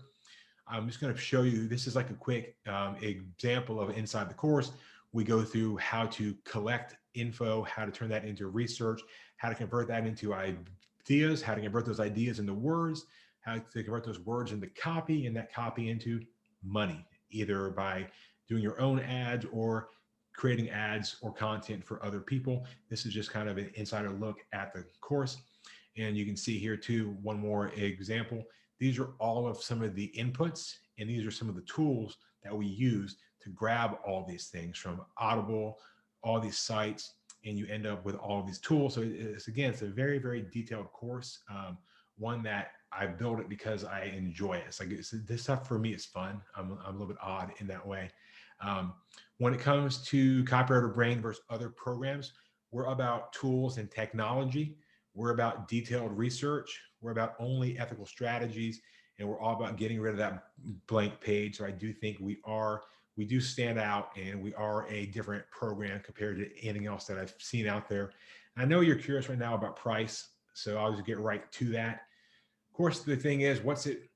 I'm just going to show you, this is like a quick example of inside the course. We go through how to collect info, how to turn that into research, how to convert that into ideas, how to convert those ideas into words, how to convert those words into copy, and that copy into money, either by doing your own ads or creating ads or content for other people. This is just kind of an insider look at the course. And you can see here too, one more example. These are all of some of the inputs, and these are some of the tools that we use to grab all these things from Audible, all these sites, and you end up with all of these tools. So it's a very, very detailed course. One that I built it because I enjoy it. It's like this stuff for me is fun. I'm a little bit odd in that way. When it comes to Copywriter Brain versus other programs, we're about tools and technology. We're about detailed research. We're about only ethical strategies, and we're all about getting rid of that blank page. So I do think we do stand out, and we are a different program compared to anything else that I've seen out there. And I know you're curious right now about price, so I'll just get right to that. Of course, the thing is, what's it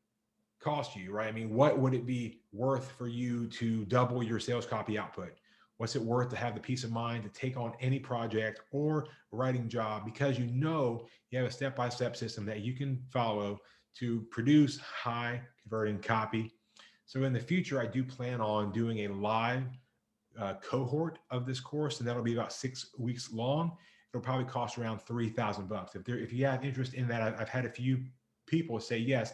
cost you, right? I mean, what would it be worth for you to double your sales copy output? What's it worth to have the peace of mind to take on any project or writing job because you have a step-by-step system that you can follow to produce high converting copy. So in the future, I do plan on doing a live cohort of this course, and that'll be about 6 weeks long. It'll probably cost around $3,000. If you have interest in that, I've had a few people say yes.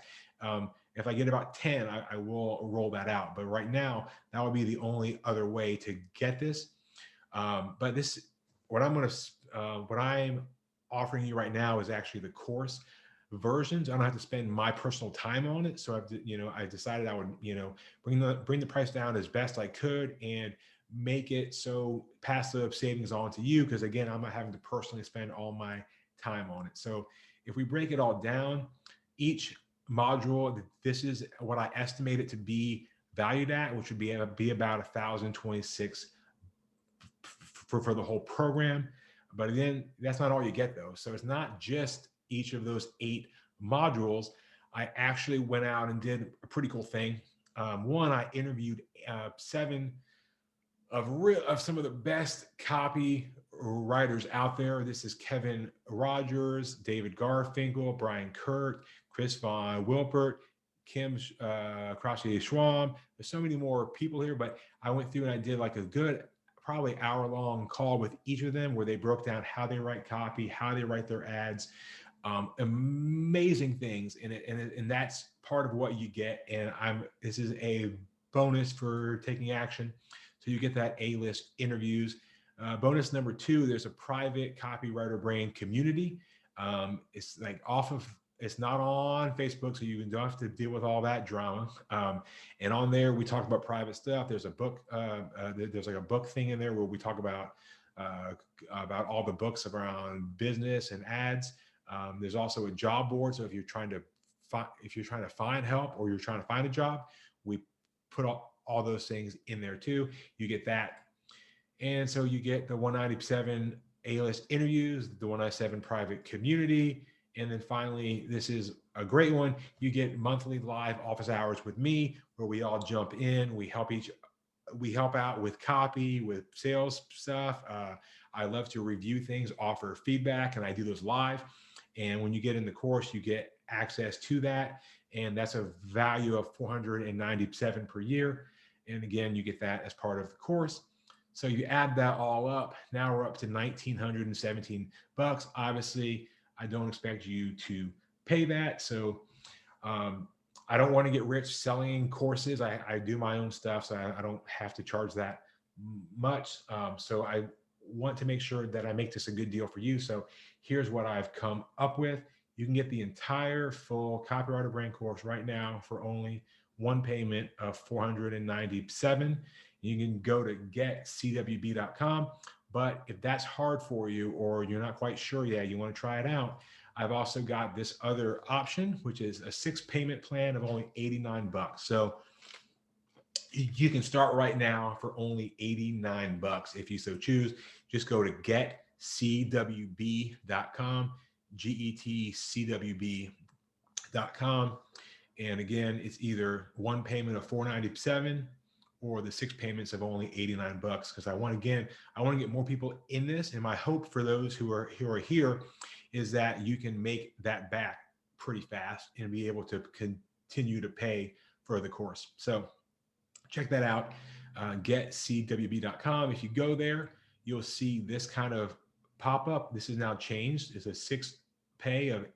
If I get about 10, I will roll that out. But right now, that would be the only other way to get this. But what I'm offering you right now is actually the course versions. I don't have to spend my personal time on it. So I decided I would, bring the price down as best I could and make it so passive savings on to you. Because again, I'm not having to personally spend all my time on it. So if we break it all down, each module, this is what I estimate it to be valued at, which would be about 1,026 for the whole program. But again, that's not all you get though. So it's not just each of those 8 modules. I actually went out and did a pretty cool thing. One, I interviewed 7 of some of the best copy writers out there. This is Kevin Rogers, David Garfinkel, Brian Kurt, Chris Von Wilpert, Kim Krause Schwab. There's so many more people here, but I went through and I did like a good, probably hour-long call with each of them where they broke down how they write copy, how they write their ads. Amazing things, and that's part of what you get. And this is a bonus for taking action. So you get that A-list interviews. Bonus number 2, there's a private Copywriter Brain community. It's like it's not on Facebook, so you don't have to deal with all that drama. And on there, we talk about private stuff. There's a book, there's like a book thing in there where we talk about all the books around business and ads. There's also a job board. So if you're trying to find help or you're trying to find a job, we put all those things in there too. You get that. And so you get the 197 A-list interviews, the 197 private community. And then finally, this is a great one. You get monthly live office hours with me where we all jump in. We help out with copy, with sales stuff. I love to review things, offer feedback, and I do those live. And when you get in the course, you get access to that. And that's a value of $497 per year. And again, you get that as part of the course. So you add that all up. Now we're up to $1,917. Obviously, I don't expect you to pay that. So um, I don't want to get rich selling courses. I do my own stuff, so I don't have to charge that much. So I want to make sure that I make this a good deal for you. So here's what I've come up with. You can get the entire full copywriter brand course right now for only one payment of $497. You can go to getcwb.com. But if that's hard for you or you're not quite sure yet, you want to try it out, I've also got this other option, which is a 6 payment plan of only $89. So you can start right now for only $89 if you so choose. Just go to getcwb.com, getcwb.com. And again, it's either one payment of $497 or the 6 payments of only $89. Because I want to get more people in this. And my hope for those who are here is that you can make that back pretty fast and be able to continue to pay for the course. So check that out, getcwb.com. If you go there, you'll see this kind of pop up. This is now changed. It's a 6 pay of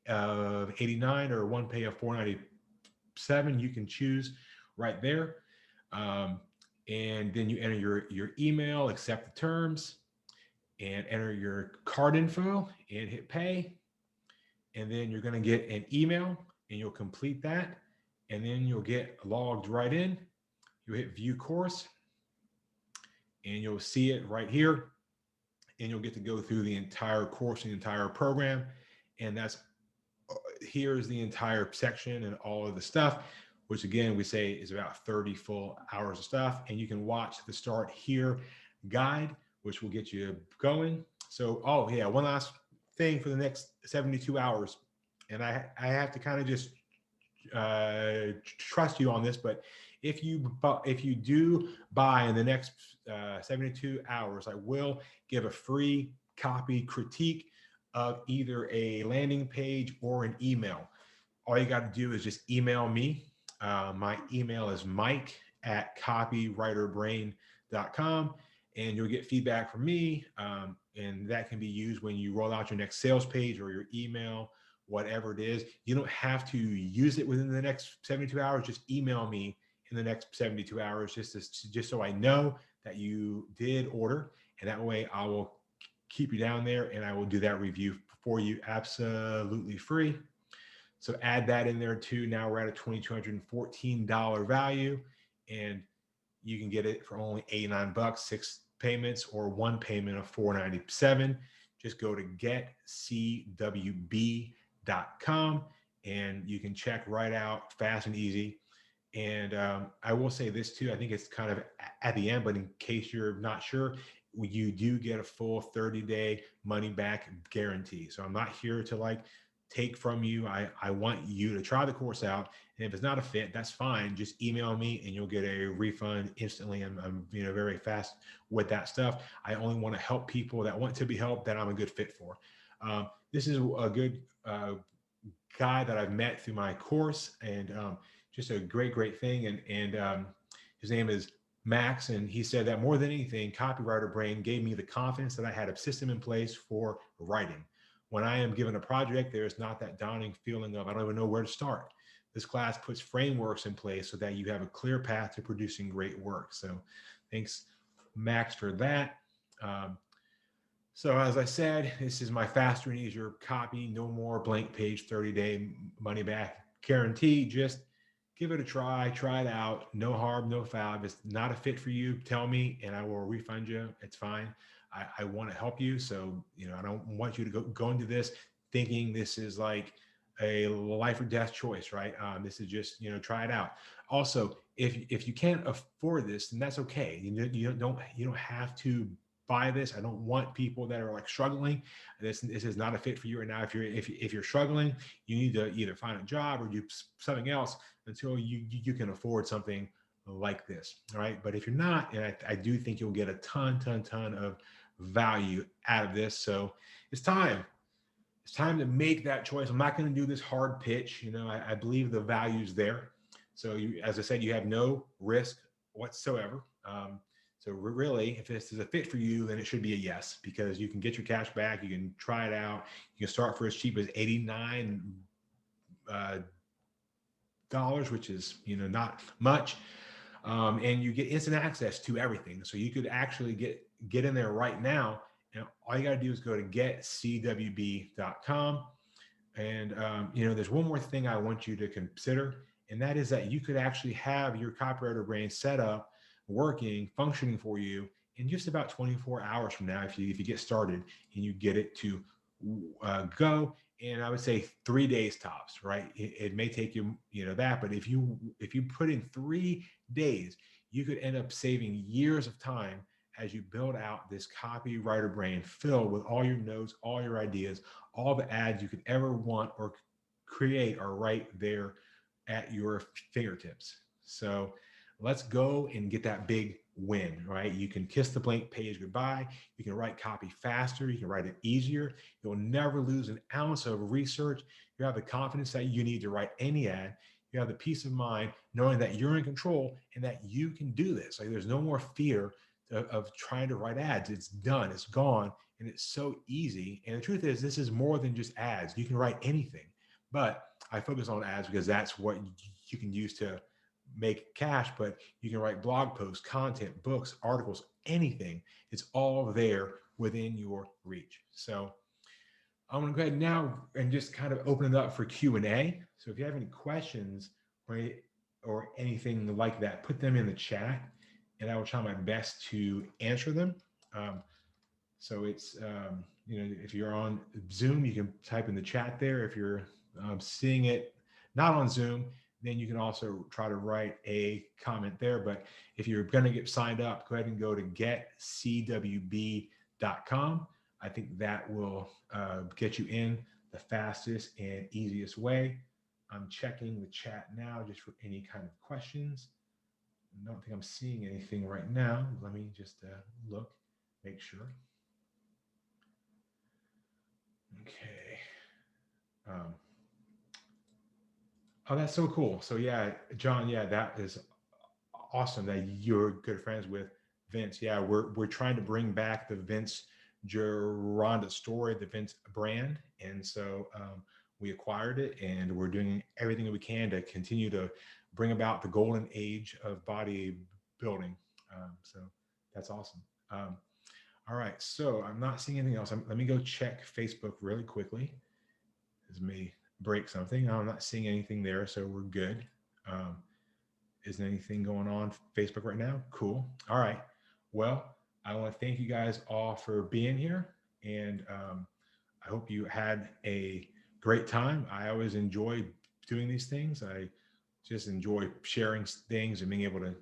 89 or one pay of 497. You can choose right there. And then you enter your email, accept the terms, and enter your card info and hit pay. And then you're going to get an email and you'll complete that. And then you'll get logged right in. You'll hit view course and you'll see it right here. And you'll get to go through the entire course, the entire program. And here's the entire section and all of the stuff, which again, we say is about 30 full hours of stuff. And you can watch the Start Here guide, which will get you going. So, oh yeah, one last thing for the next 72 hours. And I have to kind of just trust you on this, but if you do buy in the next 72 hours, I will give a free copy critique of either a landing page or an email. All you got to do is just email me. My email is mike@copywriterbrain.com, and you'll get feedback from me. And that can be used when you roll out your next sales page or your email, whatever it is. You don't have to use it within the next 72 hours. Just email me in the next 72 hours, just so I know that you did order. And that way I will keep you down there and I will do that review for you absolutely free. So add that in there too. Now we're at a $2,214 value, and you can get it for only $89, 6 payments, or one payment of $497. Just go to getcwb.com and you can check right out, fast and easy. And I will say this too, I think it's kind of at the end, but in case you're not sure, you do get a full 30-day money back guarantee. So I'm not here to take from you. I want you to try the course out. And if it's not a fit, that's fine. Just email me and you'll get a refund instantly. I'm very fast with that stuff. I only want to help people that want to be helped, that I'm a good fit for. This is a good guy that I've met through my course, and just a great thing. And his name is Max, and he said that more than anything, Copywriter Brain gave me the confidence that I had a system in place for writing. When I am given a project, there's not that daunting feeling of I don't even know where to start. This class puts frameworks in place so that you have a clear path to producing great work. So thanks, Max, for that. So as I said, this is my faster and easier copy. No more blank page, 30-day money back guarantee. Just give it a try it out. No harm, no foul. If it's not a fit for you, tell me and I will refund you. It's fine. I want to help you. So, I don't want you to go into this thinking this is like a life or death choice, right? This is just, try it out. Also, if you can't afford this, then that's okay. You don't have to buy this. I don't want people that are struggling. This is not a fit for you right now. If you're struggling, you need to either find a job or do something else until you can afford something like this. All right. But if you're not, and I do think you'll get a ton of value out of this. So it's time to make that choice. I'm not going to do this hard pitch. I believe the value's there. So as I said, you have no risk whatsoever. So really, if this is a fit for you, then it should be a yes, because you can get your cash back. You can try it out. You can start for as cheap as 89 uh, dollars, which is not much, and you get instant access to everything. So you could actually get in there right now, and all you got to do is go to getcwb.com. And there's one more thing I want you to consider, and that is that you could actually have your copywriter brain set up, working, functioning for you in just about 24 hours from now, if you get started and you get it to go. And I would say 3 days tops, right? It may take you, that, but if you put in 3 days, you could end up saving years of time as you build out this copywriter brain filled with all your notes, all your ideas, all the ads you could ever want or create are right there at your fingertips. So let's go and get that big win, right? You can kiss the blank page goodbye. You can write copy faster. You can write it easier. You'll never lose an ounce of research. You have the confidence that you need to write any ad. You have the peace of mind knowing that you're in control and that you can do this. Like, there's no more fear of trying to write ads. It's done, it's gone, and it's so easy. And the truth is, this is more than just ads. You can write anything, but I focus on ads because that's what you can use to make cash. But you can write blog posts, content, books, articles, anything. It's all there within your reach. So I'm going to go ahead now and just kind of open it up for Q&A. So if you have any questions or anything like that, put them in the chat, and I will try my best to answer them. So it's, if you're on Zoom, you can type in the chat there. If you're seeing it not on Zoom, then you can also try to write a comment there. But if you're going to get signed up, go ahead and go to getcwb.com. I think that will get you in the fastest and easiest way. I'm checking the chat now just for any kind of questions. I don't think I'm seeing anything right now. Let me just look, make sure. Okay. Oh, that's so cool. So yeah, John, yeah, that is awesome that you're good friends with Vince. Yeah, we're trying to bring back the Vince Gironda story, the Vince brand, and so we acquired it, and we're doing everything that we can to continue to bring about the golden age of bodybuilding. So that's awesome. All right, so I'm not seeing anything else. Let me go check Facebook really quickly. This may break something. I'm not seeing anything there, so we're good. Isn't anything going on Facebook right now? Cool. All right. Well, I want to thank you guys all for being here, and I hope you had a great time. I always enjoy doing these things. I just enjoy sharing things and being able to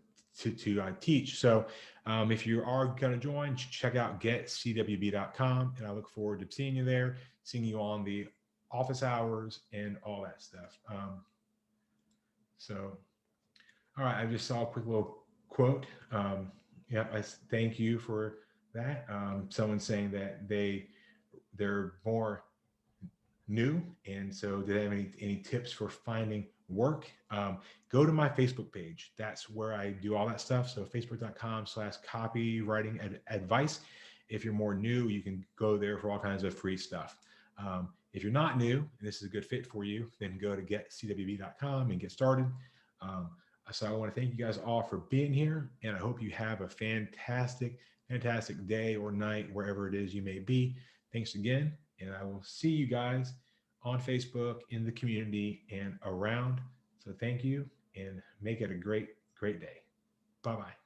teach. So if you are going to join, check out getcwb.com, and I look forward to seeing you there, seeing you on the office hours and all that stuff. So, all right, I just saw a quick little quote. Yeah, I thank you for that. Someone saying that they're more new, and so do they have any tips for finding work? Go to my Facebook page. That's where I do all that stuff. So facebook.com/copywriting advice. If you're more new, you can go there for all kinds of free stuff. If you're not new and this is a good fit for you, then go to getcwb.com and get started. So I want to thank you guys all for being here, and I hope you have a fantastic day or night, wherever it is you may be. Thanks again, and I will see you guys on Facebook, in the community, and around. So thank you, and make it a great day. Bye-bye.